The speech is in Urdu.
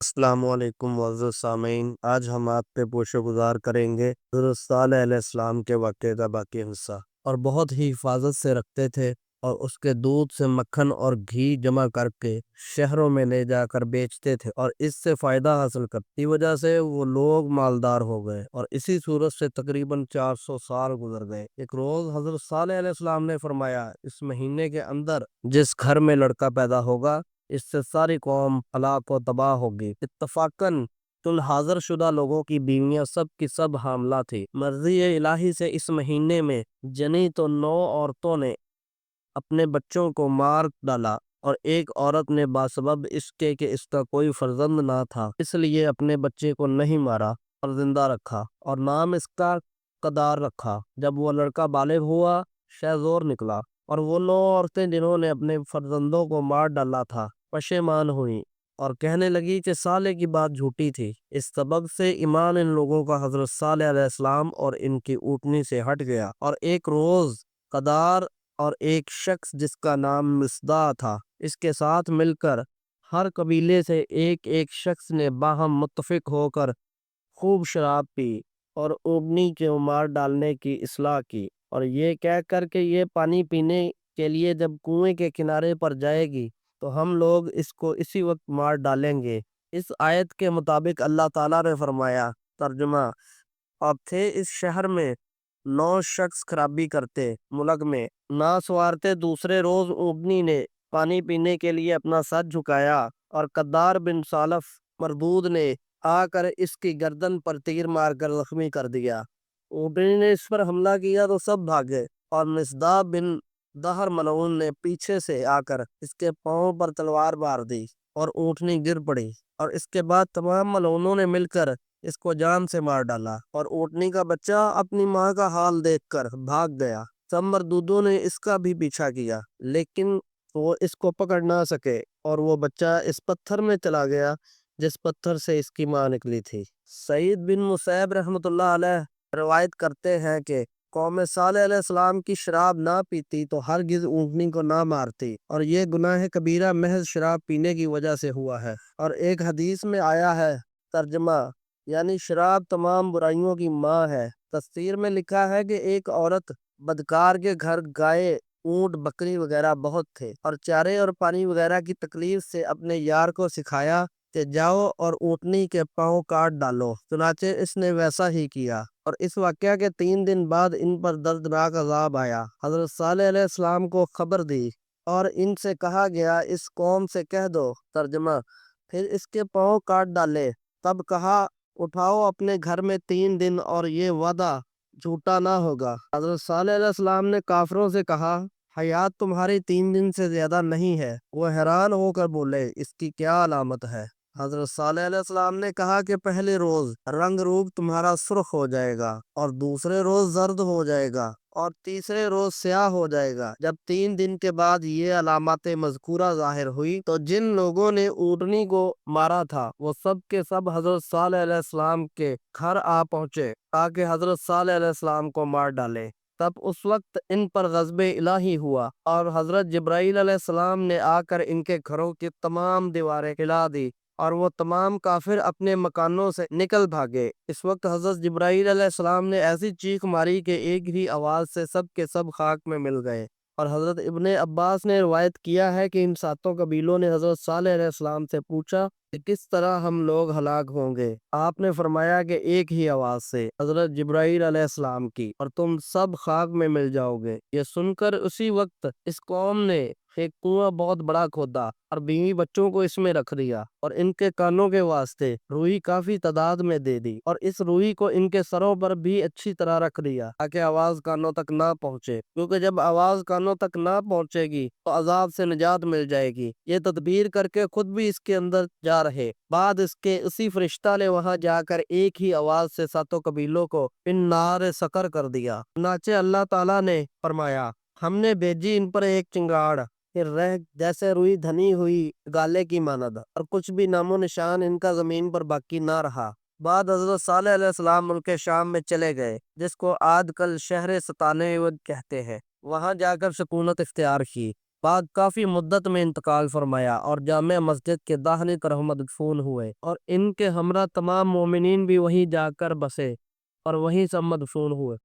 السلام علیکم معزز سامعین، آج ہم آپ پہ پوشے گزار کریں گے حضرت صالح علیہ السلام کے واقعے کا باقی حصہ۔ اور بہت ہی حفاظت سے رکھتے تھے اور اس کے دودھ سے مکھن اور گھی جمع کر کے شہروں میں لے جا کر بیچتے تھے اور اس سے فائدہ حاصل کرتی وجہ سے وہ لوگ مالدار ہو گئے، اور اسی صورت سے تقریباً 400 سال گزر گئے۔ ایک روز حضرت صالح علیہ السلام نے فرمایا، اس مہینے کے اندر جس گھر میں لڑکا پیدا ہوگا اس سے ساری قوم ہلاک و تباہ ہوگی۔ اتفاقاً کل حاضر شدہ لوگوں کی بیویاں سب کی سب حاملہ تھی۔ مرضی الہی سے اس مہینے میں جنی تو 9 عورتوں نے اپنے بچوں کو مار ڈالا، اور ایک عورت نے باسبب اس کے کہ اس کا کوئی فرزند نہ تھا اس لیے اپنے بچے کو نہیں مارا اور زندہ رکھا، اور نام اس کا قدار رکھا۔ جب وہ لڑکا بالغ ہوا، شہزور نکلا، اور وہ 9 عورتیں جنہوں نے اپنے فرزندوں کو مار ڈالا تھا پشیمان ہوئیں اور کہنے لگی کہ صالح کی بات جھوٹی تھی۔ اس سبب سے ایمان ان لوگوں کا حضرت صالح علیہ السلام اور ان کی اونٹنی سے ہٹ گیا، اور ایک روز قدار اور ایک شخص جس کا نام مصدع تھا اس کے ساتھ مل کر ہر قبیلے سے ایک ایک شخص نے باہم متفق ہو کر خوب شراب پی اور اونٹنی کے مار ڈالنے کی اصلاح کی، اور یہ کہہ کر کہ یہ پانی پینے کے لیے جب کنویں کے کنارے پر جائے گی تو ہم لوگ اس کو اسی وقت مار ڈالیں گے۔ اس آیت کے مطابق اللہ تعالیٰ نے فرمایا، ترجمہ: اب تھے اس شہر میں 9 شخص خرابی کرتے، ملک میں نہ سوارتے۔ دوسرے روز اونٹنی نے پانی پینے کے لیے اپنا سر جھکایا اور قدار بن سالف مردود نے آ کر اس کی گردن پر تیر مار کر زخمی کر دیا۔ اونٹنی نے اس پر حملہ کیا تو سب بھاگے، اور مصدع بن دہر ملعون نے پیچھے سے آ کر اس کے پاؤں پر تلوار مار دی اور اونٹنی گر پڑی، اور اس کے بعد تمام ملعونوں نے مل کر اس کو جان سے مار ڈالا، اور اونٹنی کا بچہ اپنی ماں کا حال دیکھ کر بھاگ گیا۔ سب مردودوں نے اس کا بھی پیچھا کیا لیکن وہ اس کو پکڑ نہ سکے، اور وہ بچہ اس پتھر میں چلا گیا جس پتھر سے اس کی ماں نکلی تھی۔ سعید بن مسیب رحمۃ اللہ علیہ روایت کرتے ہیں کہ قوم صالح علیہ السلام کی شراب نہ پیتی تو ہرگز اونٹنی کو نہ مارتی، اور یہ گناہ کبیرہ محض شراب پینے کی وجہ سے ہوا ہے۔ اور ایک حدیث میں آیا ہے، ترجمہ: یعنی شراب تمام برائیوں کی ماں ہے۔ تفسیر میں لکھا ہے کہ ایک عورت بدکار کے گھر گائے، اونٹ، بکری وغیرہ بہت تھے، اور چارے اور پانی وغیرہ کی تکلیف سے اپنے یار کو سکھایا کہ جاؤ اور اونٹنی کے پاؤں کاٹ ڈالو۔ چنانچہ اس نے ویسا ہی کیا، اور اس واقعہ کے 3 دن بعد ان پر دردناک عذاب آیا۔ حضرت صالح علیہ السلام کو خبر دی اور ان سے کہا گیا، اس قوم سے کہہ دو، ترجمہ: پھر اس کے پاؤں کاٹ ڈالے۔ تب کہا، اٹھاؤ اپنے گھر میں 3 دن اور یہ وعدہ جھوٹا نہ ہوگا۔ حضرت صالح علیہ السلام نے کافروں سے کہا، حیات تمہاری 3 دن سے زیادہ نہیں ہے۔ وہ حیران ہو کر بولے، اس کی کیا علامت ہے؟ حضرت صالح علیہ السلام نے کہا کہ پہلے روز رنگ روپ تمہارا سرخ ہو جائے گا، اور دوسرے روز زرد ہو جائے گا، اور تیسرے روز سیاہ ہو جائے گا۔ جب 3 دن کے بعد یہ علامات مذکورہ ظاہر ہوئی تو جن لوگوں نے اونٹنی کو مارا تھا وہ سب کے سب حضرت صالح علیہ السلام کے گھر آ پہنچے تاکہ حضرت صالح علیہ السلام کو مار ڈالے۔ تب اس وقت ان پر غضب الہی ہوا، اور حضرت جبرائیل علیہ السلام نے آ کر ان کے گھروں کی تمام دیواریں ہلا دی، اور وہ تمام کافر اپنے مکانوں سے نکل بھاگے۔ اس وقت حضرت جبرائیل علیہ السلام نے ایسی چیخ ماری کہ ایک ہی آواز سے سب کے سب خاک میں مل گئے۔ اور حضرت ابن عباس نے روایت کیا ہے کہ ان 7 قبیلوں نے حضرت صالح علیہ السلام سے پوچھا کہ کس طرح ہم لوگ ہلاک ہوں گے؟ آپ نے فرمایا کہ ایک ہی آواز سے، حضرت جبرائیل علیہ السلام کی، اور تم سب خاک میں مل جاؤ گے۔ یہ سن کر اسی وقت اس قوم نے ایک کنواں بہت بڑا کھودا اور بیوی بچوں کو اس میں رکھ دیا، اور ان کے کانوں کے واسطے روئی کافی تعداد میں دے دی، اور اس روئی کو ان کے سروں پر بھی اچھی طرح رکھ دیا تاکہ آواز کانوں تک نہ پہنچے، کیونکہ جب آواز کانوں تک نہ پہنچے گی تو عذاب سے نجات مل جائے گی۔ یہ تدبیر کر کے خود بھی اس کے اندر جا رہے، بعد اس کے اسی فرشتہ نے وہاں جا کر ایک ہی آواز سے 7 قبیلوں کو ان نار سکر کر دیا۔ چنانچہ اللہ تعالیٰ نے فرمایا، ہم نے بھیجی ان پر ایک چنگاڑ، پھر رہ جیسے روئی دھنی ہوئی گالے کی مانند، اور کچھ بھی نام و نشان ان کا زمین پر باقی نہ رہا۔ بعد حضرت صالح علیہ السلام ملک شام میں چلے گئے، جس کو آج کل شہر ستانہ کہتے ہیں، وہاں جا کر سکونت اختیار کی۔ بعد کافی مدت میں انتقال فرمایا اور جامع مسجد کے داہنے طرف مدفون ہوئے، اور ان کے ہمراہ تمام مومنین بھی وہیں جا کر بسے اور وہیں سب مدفون ہوئے۔